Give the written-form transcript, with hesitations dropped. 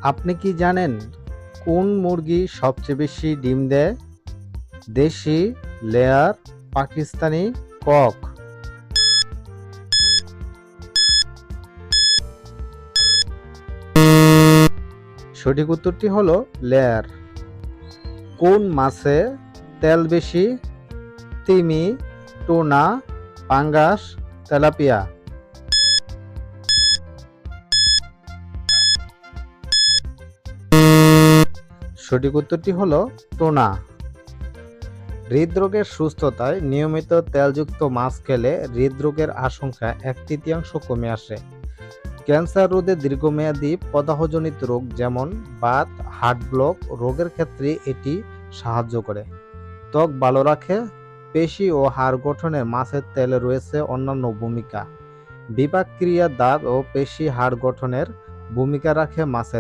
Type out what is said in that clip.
আপনি কি জানেন কোন মুরগি সবচেয়ে বেশি ডিম দেয়? দেশি, লেয়ার, পাকিস্তানি, কক? সঠিক উত্তরটি হলো লেয়ার। কোন মাছে তেল বেশি? তিমি, টুনা, পাঙ্গাস, তেলাপিয়া? সঠিক উত্তরটি হলো টুনা। হৃদরোগের সুস্থতায় নিয়মিত তেলযুক্ত মাছ খেলে হৃদরোগের আশঙ্কা 1/3 কমে আসে। ক্যান্সার রোধে দীর্ঘমেয়াদী প্রদাহজনিত রোগ যেমন বাত, হার্ট ব্লক রোগের ক্ষেত্রে এটি সাহায্য করে। ত্বক ভালো রাখে। পেশি ও হাড় গঠনে মাছের তেলে রয়েছে অন্যান্য ভূমিকা। বিপাক ক্রিয়া, দাঁত ও পেশি, হাড় গঠনের ভূমিকা রাখে মাছের